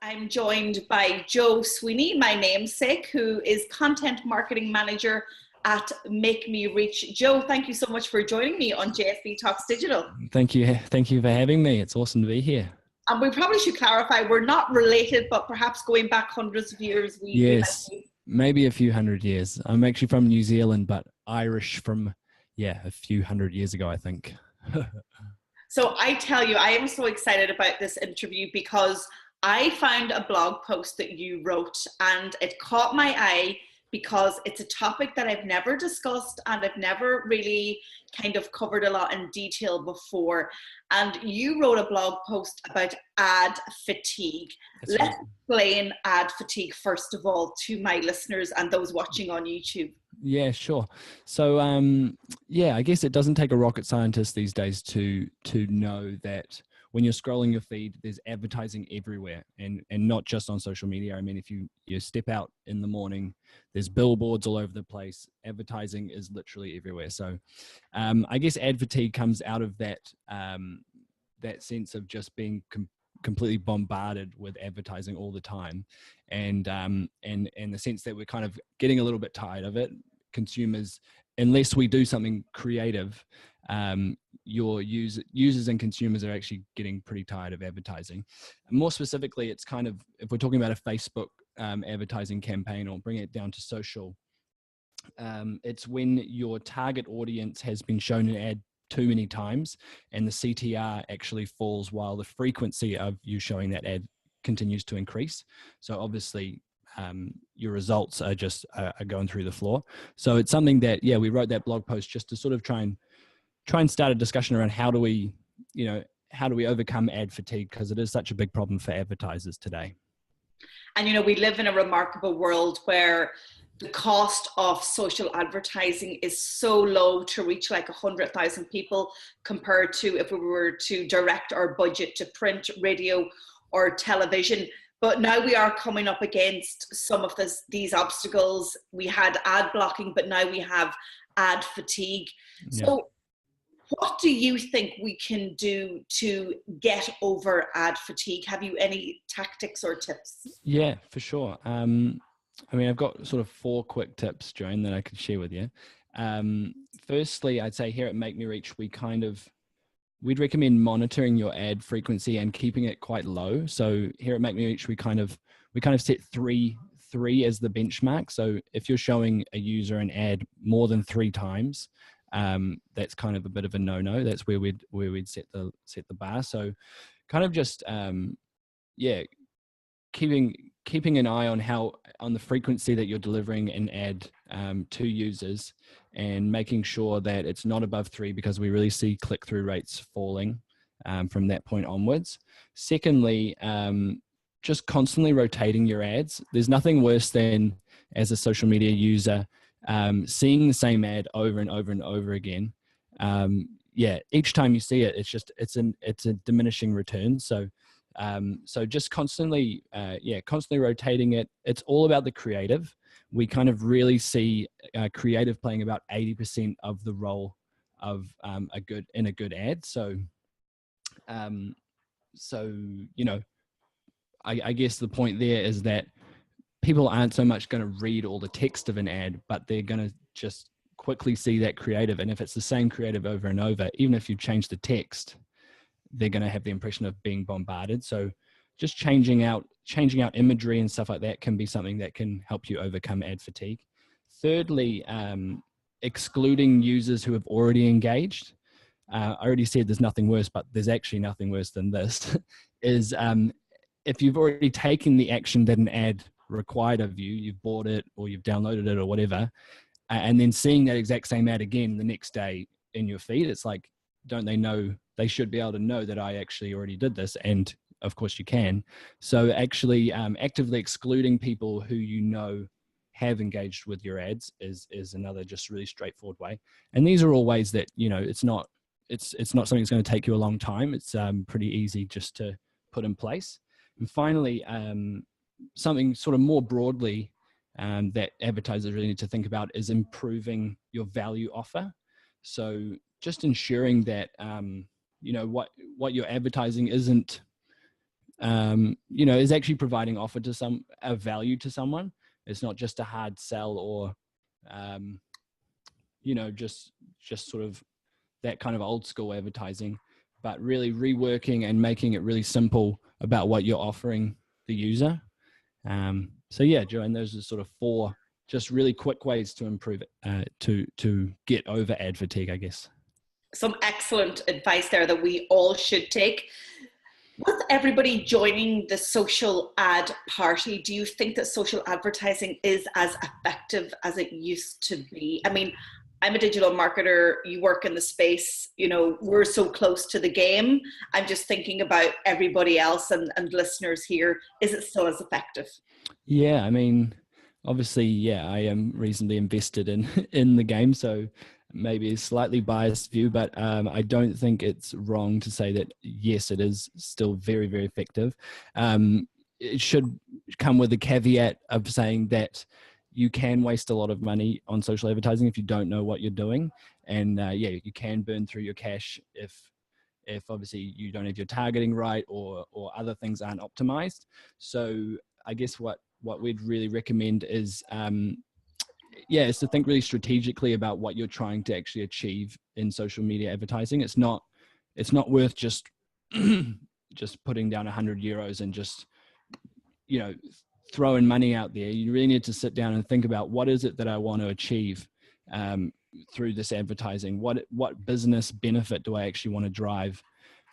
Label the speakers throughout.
Speaker 1: I'm joined by Joe Sweeney, my namesake, who is Content Marketing Manager at MakeMeReach. Joe, thank you so much for joining me on JSB Talks Digital.
Speaker 2: Thank you. Thank you for having me. It's awesome to be here.
Speaker 1: And we probably should clarify, we're not related, but perhaps going back hundreds of years.
Speaker 2: Yes, maybe a few hundred years. I'm actually from New Zealand, but Irish from, a few hundred years ago, I think.
Speaker 1: So I tell you, I am so excited about this interview because I found a blog post that you wrote and it caught my eye because it's a topic that I've never discussed and I've never really kind of covered a lot in detail before. And you wrote a blog post about ad fatigue. Let's explain ad fatigue, first of all, to my listeners and those watching on YouTube.
Speaker 2: Yeah, sure. So, I guess it doesn't take a rocket scientist these days to know that when you're scrolling your feed, there's advertising everywhere, and not just on social media. I mean, if you step out in the morning, there's billboards all over the place. Advertising is literally everywhere. So I guess ad fatigue comes out of that that sense of just being completely bombarded with advertising all the time, and the sense that we're kind of getting a little bit tired of it. Consumers, unless we do something creative, your users and consumers are actually getting pretty tired of advertising. And more specifically, it's kind of, if we're talking about a Facebook advertising campaign, or bring it down to social, it's when your target audience has been shown an ad too many times and the CTR actually falls while the frequency of you showing that ad continues to increase. So obviously your results are just are going through the floor. So it's something that, we wrote that blog post just to sort of try and start a discussion around how do we overcome ad fatigue, because it is such a big problem for advertisers today.
Speaker 1: And we live in a remarkable world where the cost of social advertising is so low to reach like 100,000 people compared to if we were to direct our budget to print, radio, or television. But now we are coming up against some of these obstacles. We had ad blocking, but now we have ad fatigue. Yeah. So what do you think we can do to get over ad fatigue? Have you any tactics or tips?
Speaker 2: Yeah, for sure. I've got sort of 4 quick tips, Joan, that I could share with you. Firstly, I'd say here at MakeMeReach, we'd recommend monitoring your ad frequency and keeping it quite low. So here at MakeMeReach, we kind of set three as the benchmark. So if you're showing a user an ad more than 3 times, that's kind of a bit of a no-no. That's where we'd set the bar. So kind of just keeping an eye on the frequency that you're delivering an ad to users, and making sure that it's not above 3, because we really see click-through rates falling from that point onwards. Secondly, just constantly rotating your ads. There's nothing worse than, as a social media user, seeing the same ad over and over and over again. Each time you see it, it's a diminishing return. So just constantly rotating it. It's all about the creative. We kind of really see creative playing about 80% of the role of a good ad. So I guess the point there is that people aren't so much going to read all the text of an ad, but they're going to just quickly see that creative. And if it's the same creative over and over, even if you change the text, they're going to have the impression of being bombarded. So just changing out imagery and stuff like that can be something that can help you overcome ad fatigue. Thirdly, excluding users who have already engaged. I already said there's nothing worse, but there's actually nothing worse than this, is if you've already taken the action that an ad required of you, you've bought it or you've downloaded it or whatever, and then seeing that exact same ad again the next day in your feed, it's like, don't they know? They should be able to know that I actually already did this. And of course you can. So actually actively excluding people who have engaged with your ads is another just really straightforward way. And these are all ways that, it's not something that's going to take you a long time. It's pretty easy just to put in place. And finally, something sort of more broadly that advertisers really need to think about is improving your value offer. So just ensuring that what you're advertising isn't is actually providing offer to a value to someone. It's not just a hard sell or, just sort of that kind of old school advertising, but really reworking and making it really simple about what you're offering the user. So yeah, Joanne, those are sort of 4 just really quick ways to improve it, to get over ad fatigue, I guess.
Speaker 1: Some excellent advice there that we all should take. With everybody joining the social ad party, do you think that social advertising is as effective as it used to be? I mean, I'm a digital marketer, you work in the space, we're so close to the game. I'm just thinking about everybody else and listeners here. Is it still as effective?
Speaker 2: Yeah, I mean, obviously, yeah, I am reasonably invested in the game, so maybe a slightly biased view, but I don't think it's wrong to say that, yes, it is still very, very effective. It should come with a caveat of saying that you can waste a lot of money on social advertising if you don't know what you're doing. And you can burn through your cash if obviously you don't have your targeting right or other things aren't optimized. So I guess what we'd really recommend is is to think really strategically about what you're trying to actually achieve in social media advertising. It's not worth just just putting down €100 and just throwing money out there. You really need to sit down and think about, what is it that I want to achieve through this advertising? What business benefit do I actually want to drive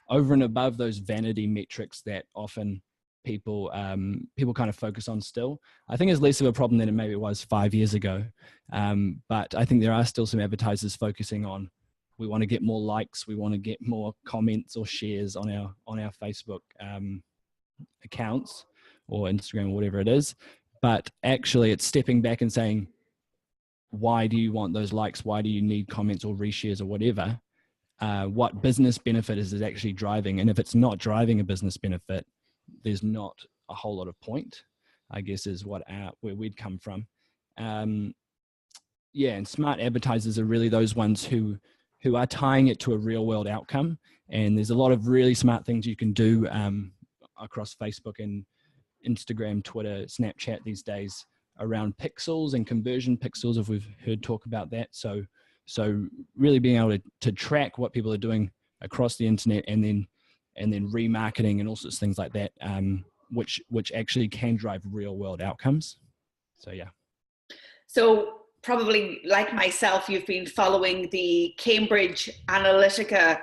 Speaker 2: over and above those vanity metrics that often people kind of focus on still? I think it's less of a problem than it maybe was 5 years ago. But I think there are still some advertisers focusing on, we want to get more likes, we want to get more comments or shares on our Facebook accounts or Instagram or whatever it is. But actually it's stepping back and saying, why do you want those likes? Why do you need comments or reshares or whatever? What business benefit is it actually driving? And if it's not driving a business benefit, there's not a whole lot of point, I guess, is where we'd come from. And smart advertisers are really those ones who are tying it to a real world outcome. And there's a lot of really smart things you can do across Facebook and Instagram, Twitter, Snapchat these days around pixels and conversion pixels, if we've heard talk about that. So really being able to track what people are doing across the internet and then remarketing and all sorts of things like that, which actually can drive real world outcomes. So yeah.
Speaker 1: So probably like myself, you've been following the Cambridge Analytica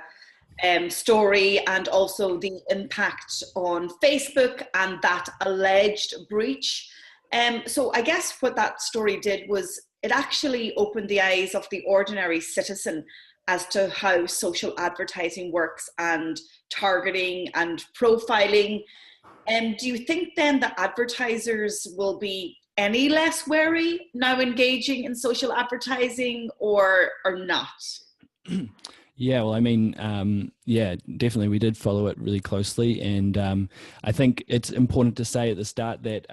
Speaker 1: story and also the impact on Facebook and that alleged breach. So I guess what that story did was it actually opened the eyes of the ordinary citizen as to how social advertising works and targeting and profiling. Do you think then that advertisers will be any less wary now engaging in social advertising or not?
Speaker 2: Yeah, well, I mean, definitely we did follow it really closely. And I think it's important to say at the start that,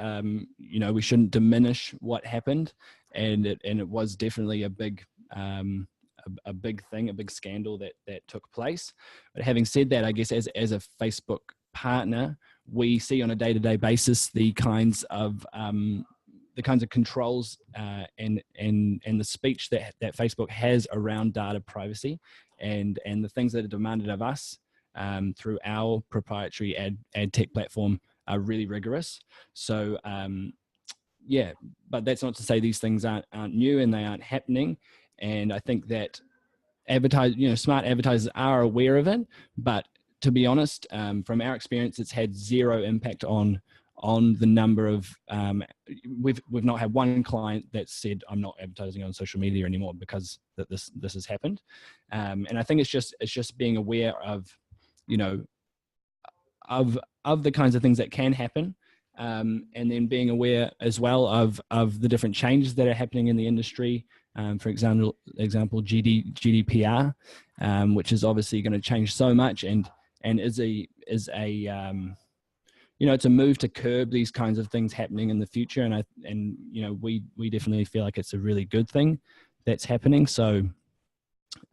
Speaker 2: we shouldn't diminish what happened. And it was definitely a big thing, a big scandal that took place. But having said that, I guess as a Facebook partner, we see on a day-to-day basis the kinds of controls and the speech that Facebook has around data privacy and the things that are demanded of us through our proprietary ad tech platform are really rigorous. So but that's not to say these things aren't new and they aren't happening. And I think that smart advertisers are aware of it, but to be honest, from our experience, it's had zero impact on the number of we've not had one client that said, I'm not advertising on social media anymore because that this has happened. And I think it's just being aware of of the kinds of things that can happen, and then being aware as well of the different changes that are happening in the industry. For example, GDPR, which is obviously going to change so much and is a it's a move to curb these kinds of things happening in the future. And we definitely feel like it's a really good thing that's happening. So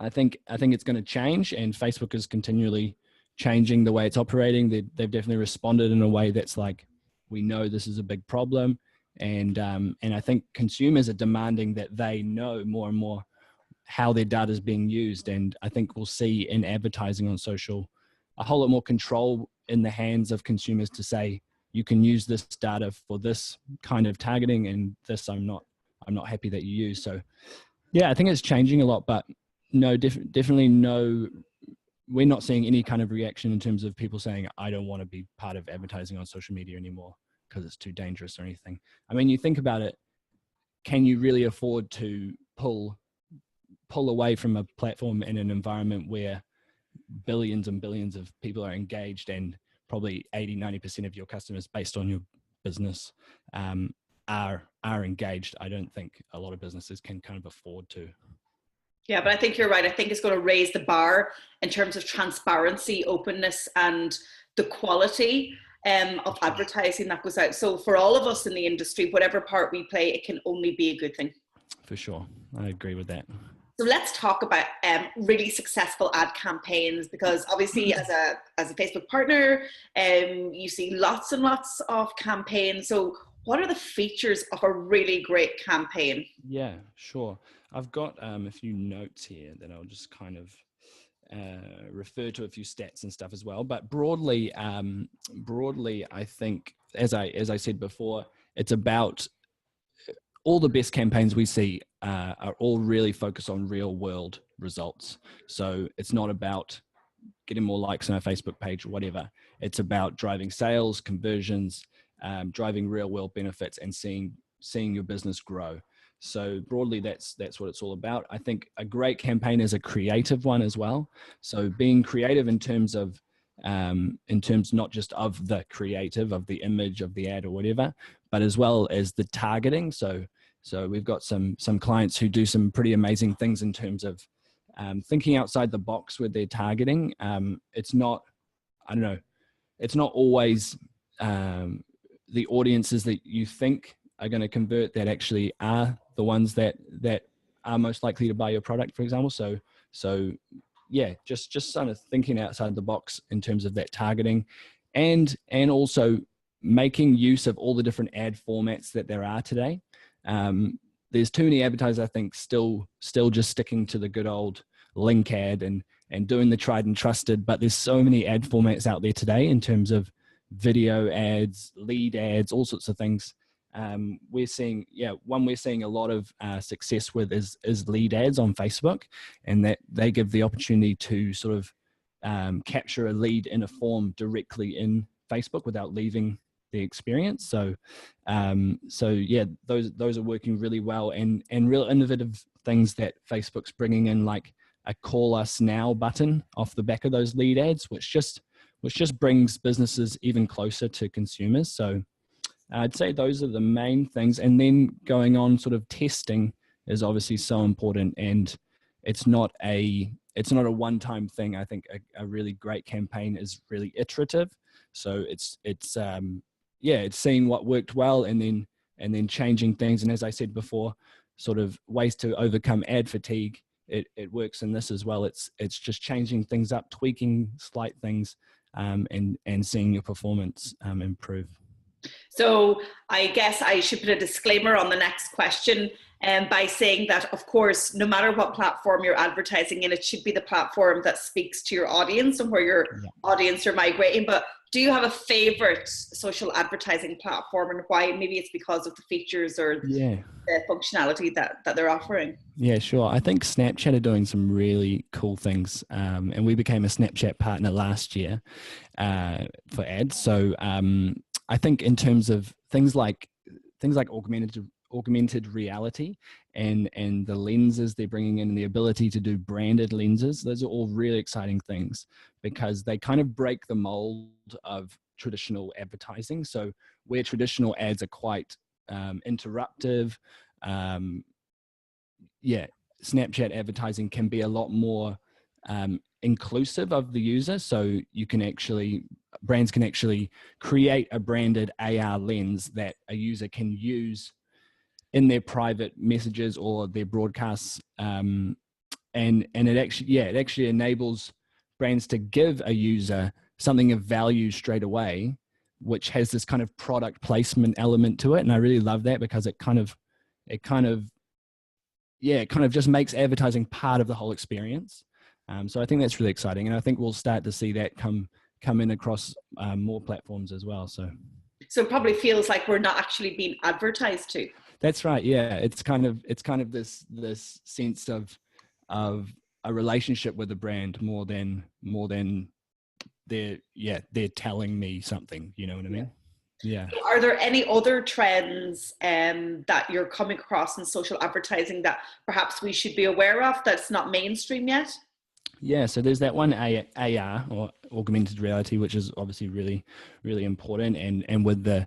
Speaker 2: I think it's going to change, and Facebook is continually changing the way it's operating. They've definitely responded in a way that's like, we know this is a big problem. And I think consumers are demanding that they know more and more how their data is being used. And I think we'll see in advertising on social a whole lot more control in the hands of consumers to say, you can use this data for this kind of targeting, and this I'm not happy that you use. So yeah, I think it's changing a lot, but no, definitely no, we're not seeing any kind of reaction in terms of people saying, I don't want to be part of advertising on social media anymore because it's too dangerous or anything. I mean, you think about it, can you really afford to pull away from a platform in an environment where billions and billions of people are engaged, and probably 80-90% of your customers based on your business are engaged? I don't think a lot of businesses can kind of afford to.
Speaker 1: Yeah, but I think you're right. I think it's going to raise the bar in terms of transparency, openness, and the quality of advertising that goes out. So for all of us in the industry, whatever part we play, it can only be a good thing.
Speaker 2: For sure. I agree with that.
Speaker 1: So let's talk about really successful ad campaigns, because obviously as a Facebook partner, you see lots and lots of campaigns. So what are the features of a really great campaign?
Speaker 2: Yeah, sure. I've got a few notes here that I'll just kind of refer to a few stats and stuff as well. But broadly, I think, as I said before, it's about all the best campaigns we see are all really focused on real world results. So it's not about getting more likes on our Facebook page or whatever. It's about driving sales, conversions, driving real world benefits, and seeing your business grow. So broadly, that's what it's all about. I think a great campaign is a creative one as well. So being creative in terms not just of the creative, of the image, of the ad or whatever, but as well as the targeting. So we've got some clients who do some pretty amazing things in terms of thinking outside the box with their targeting. It's not always the audiences that you think are going to convert that actually are the ones that are most likely to buy your product, for example. So yeah, just sort of thinking outside the box in terms of that targeting, and also making use of all the different ad formats that there are today. There's too many advertisers, I think, still just sticking to the good old link ad and doing the tried and trusted, but there's so many ad formats out there today in terms of video ads, lead ads, all sorts of things. We're seeing a lot of success with is lead ads on Facebook, and that they give the opportunity to sort of capture a lead in a form directly in Facebook without leaving the experience. So yeah, those are working really well, and real innovative things that Facebook's bringing in, like a call us now button off the back of those lead ads, which just brings businesses even closer to consumers. So I'd say those are the main things. And then going on, sort of testing is obviously so important, and it's not a one-time thing. I think a really great campaign is really iterative. So it's seeing what worked well and then changing things. And as I said before, sort of ways to overcome ad fatigue. It works in this as well. It's just changing things up, tweaking slight things, and seeing your performance improve.
Speaker 1: So I guess I should put a disclaimer on the next question by saying that, of course, no matter what platform you're advertising in, it should be the platform that speaks to your audience and where your audience are migrating. But do you have a favorite social advertising platform, and why? Maybe it's because of the features or the functionality that they're offering.
Speaker 2: Yeah, sure. I think Snapchat are doing some really cool things, and we became a Snapchat partner last year for ads. So I think in terms of things like augmented reality and the lenses they're bringing in, and the ability to do branded lenses, those are all really exciting things, because they kind of break the mold of traditional advertising. So where traditional ads are quite interruptive, Snapchat advertising can be a lot more inclusive of the user. So brands can actually create a branded AR lens that a user can use in their private messages or their broadcasts, and it actually enables brands to give a user something of value straight away, which has this kind of product placement element to it. And I really love that, because it kind of just makes advertising part of the whole experience. So I think that's really exciting. And I think we'll start to see that come in across more platforms as well. So
Speaker 1: it probably feels like we're not actually being advertised to.
Speaker 2: That's right. Yeah. It's kind of this sense of a relationship with a brand more than they're telling me something, you know what I mean? Yeah.
Speaker 1: So are there any other trends that you're coming across in social advertising that perhaps we should be aware of that's not mainstream yet?
Speaker 2: Yeah, so there's that one AR, or augmented reality, which is obviously really, really important, and with the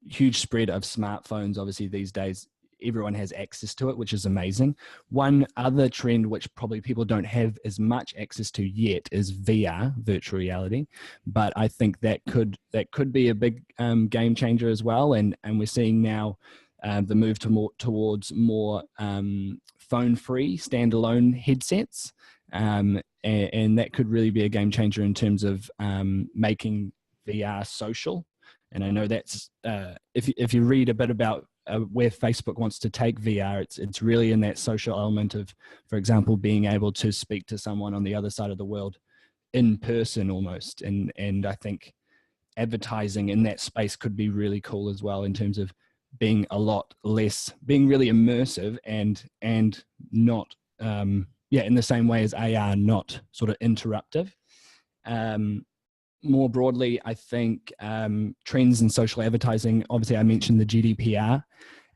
Speaker 2: huge spread of smartphones, obviously these days everyone has access to it, which is amazing. One other trend which probably people don't have as much access to yet is VR, virtual reality, but I think that could be a big game changer as well, and we're seeing now the move towards more phone-free standalone headsets, and that could really be a game changer in terms of making VR social. And I know that's if you read a bit about where Facebook wants to take VR, it's really in that social element of, for example, being able to speak to someone on the other side of the world in person almost. And I think advertising in that space could be really cool as well, in terms of being a lot less, being really immersive and not in the same way as AR, not sort of interruptive. More broadly, I think trends in social advertising, obviously I mentioned the GDPR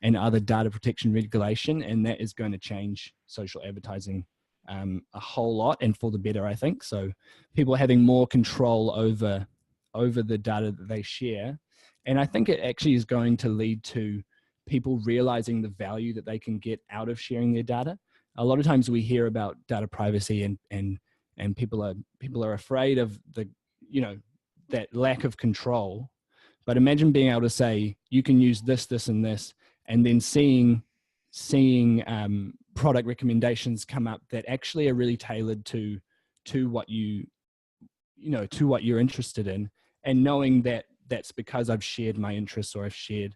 Speaker 2: and other data protection regulation, and that is going to change social advertising a whole lot, and for the better, I think. So people having more control over the data that they share. And I think it actually is going to lead to people realizing the value that they can get out of sharing their data. A lot of times we hear about data privacy and people are afraid of that lack of control. But imagine being able to say, you can use this, this, and this, and then seeing product recommendations come up that actually are really tailored to what to what you're interested in, and knowing that that's because I've shared my interests, or I've shared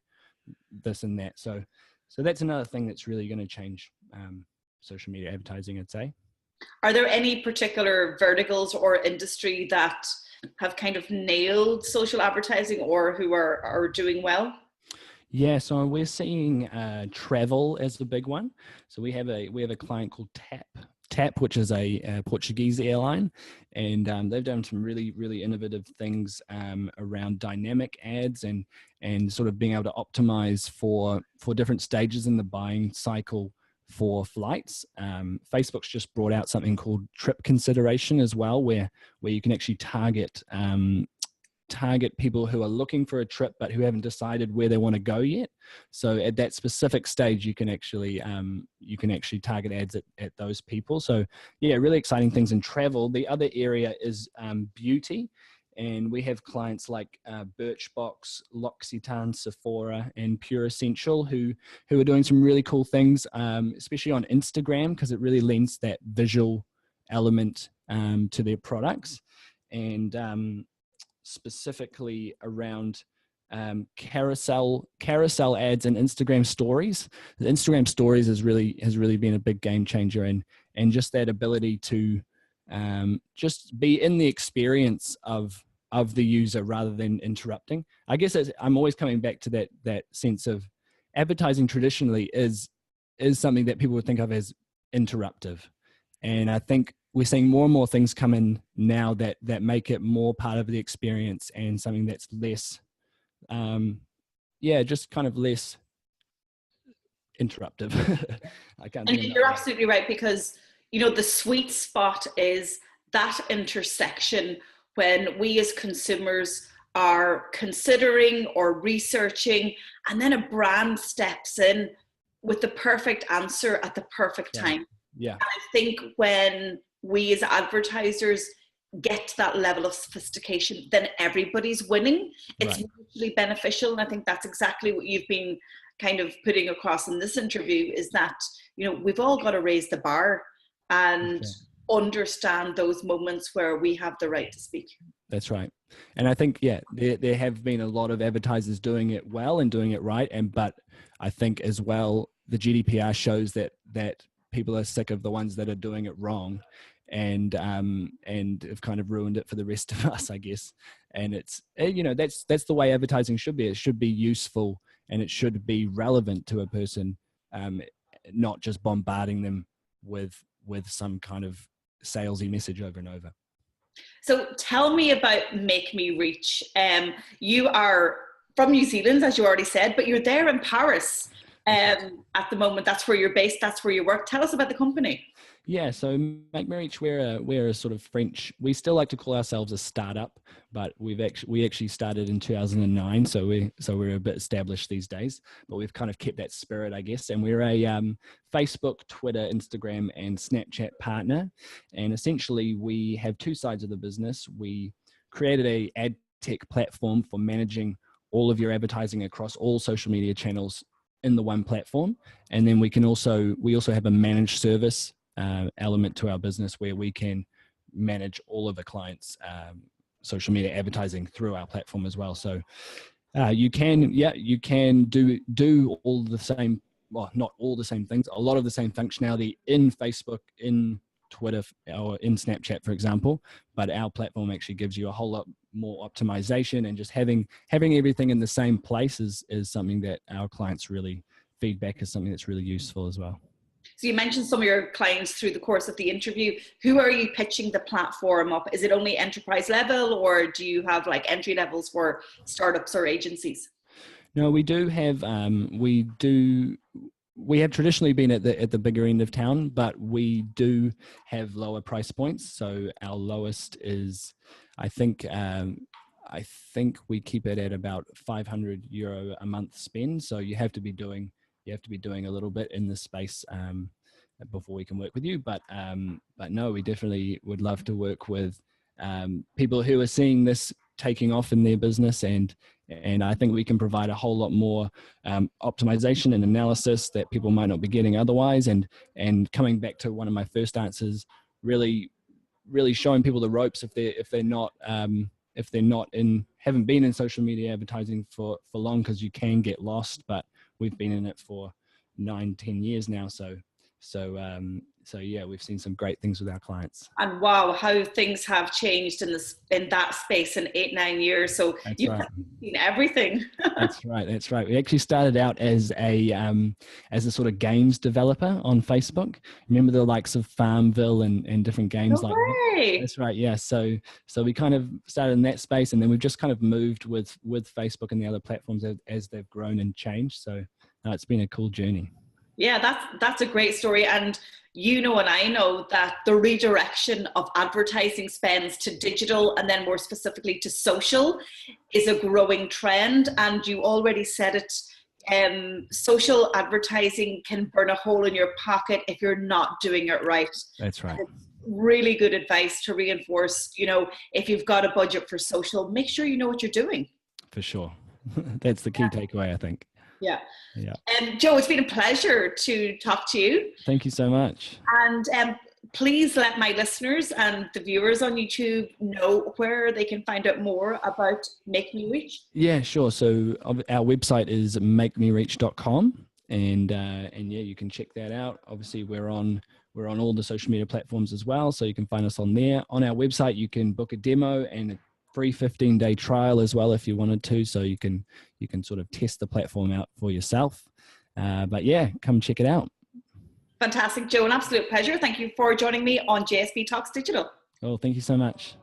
Speaker 2: this and that. So that's another thing that's really going to change social media advertising, I'd say.
Speaker 1: Are there any particular verticals or industry that have kind of nailed social advertising, or who are doing well?
Speaker 2: Yeah, so we're seeing travel as the big one. So we have a client called TAP, which is a Portuguese airline, and they've done some really, really innovative things around dynamic ads and sort of being able to optimize for different stages in the buying cycle for flights. Facebook's just brought out something called trip consideration as well, where you can actually target people who are looking for a trip but who haven't decided where they want to go yet. So at that specific stage, you can actually target ads at those people. So yeah, really exciting things in travel. The other area is beauty. And we have clients like Birchbox, L'Occitane, Sephora, and Pure Essential who are doing some really cool things, especially on Instagram, because it really lends that visual element to their products. And specifically around carousel ads and Instagram stories. The Instagram stories has really been a big game changer, and just that ability to just be in the experience of the user rather than interrupting. I guess I'm always coming back to that sense of advertising traditionally is something that people would think of as interruptive. And I think we're seeing more and more things come in now that make it more part of the experience, and something that's less, just kind of less interruptive. I can't.
Speaker 1: And you're absolutely right, because the sweet spot is that intersection when we as consumers are considering or researching, and then a brand steps in with the perfect answer at the perfect time.
Speaker 2: Yeah.
Speaker 1: And I think when we as advertisers get to that level of sophistication, then everybody's winning. It's mutually beneficial. And I think that's exactly what you've been kind of putting across in this interview, is that, we've all got to raise the bar. And understand those moments where we have the right to speak.
Speaker 2: That's right. And I think, yeah, there have been a lot of advertisers doing it well and doing it right. But I think as well, the GDPR shows that people are sick of the ones that are doing it wrong, and have kind of ruined it for the rest of us, I guess. And it's, that's the way advertising should be. It should be useful and it should be relevant to a person, not just bombarding them with some kind of salesy message over and over.
Speaker 1: So tell me about MakeMeReach. You are from New Zealand, as you already said, but you're there in Paris at the moment. That's where you're based. That's where you work. Tell us about the company.
Speaker 2: Yeah, so MakeMeReach, we're a sort of French. We still like to call ourselves a startup, but we actually started in 2009, so we're a bit established these days. But we've kind of kept that spirit, I guess. And we're a Facebook, Twitter, Instagram, and Snapchat partner. And essentially, we have two sides of the business. We created a ad tech platform for managing all of your advertising across all social media channels in the one platform, and then we also have a managed service element to our business where we can manage all of the clients' social media advertising through our platform as well. So you can do all the same, well, not all the same things, a lot of the same functionality in Facebook, in Twitter, or in Snapchat, for example, but our platform actually gives you a whole lot more optimization, and just having everything in the same place is something that our clients really feedback is something that's really useful as well.
Speaker 1: So you mentioned some of your clients through the course of the interview. Who are you pitching the platform up? Is it only enterprise level, or do you have like entry levels for startups or agencies?
Speaker 2: No, we do have, we have traditionally been at the bigger end of town, but we do have lower price points. So our lowest is, I think we keep it at about €500 a month spend. So you have to be doing a little bit in this space before we can work with you. But no, we definitely would love to work with people who are seeing this taking off in their business, and I think we can provide a whole lot more optimization and analysis that people might not be getting otherwise. And coming back to one of my first answers, really showing people the ropes if they're not haven't been in social media advertising for long, because you can get lost. But we've been in it for 9-10 years now, so yeah, we've seen some great things with our clients.
Speaker 1: And wow, how things have changed in that space in 8-9 years. So you've seen everything.
Speaker 2: That's right. We actually started out as a sort of games developer on Facebook. Remember the likes of Farmville and different games like that? That's right. Yeah. So we kind of started in that space, and then we've just kind of moved with Facebook and the other platforms as they've grown and changed. So it's been a cool journey.
Speaker 1: Yeah, that's a great story. And you know, and I know that the redirection of advertising spends to digital, and then more specifically to social, is a growing trend. And you already said it, social advertising can burn a hole in your pocket if you're not doing it right.
Speaker 2: That's right.
Speaker 1: It's really good advice to reinforce, if you've got a budget for social, make sure you know what you're doing.
Speaker 2: For sure. That's the key takeaway, I think.
Speaker 1: Yeah. Joe, it's been a pleasure to talk to you.
Speaker 2: Thank you so much.
Speaker 1: And please let my listeners and the viewers on YouTube know where they can find out more about MakeMeReach. Yeah,
Speaker 2: sure. So our website is MakeMeReach.com, and yeah, you can check that out. Obviously, we're on all the social media platforms as well, so you can find us on there. On our website, you can book a demo and a free 15-day trial as well if you wanted to, so you can sort of test the platform out for yourself. But yeah, come check it out.
Speaker 1: Fantastic, Joe. An absolute pleasure. Thank you for joining me on JSB Talks Digital.
Speaker 2: Oh, thank you so much.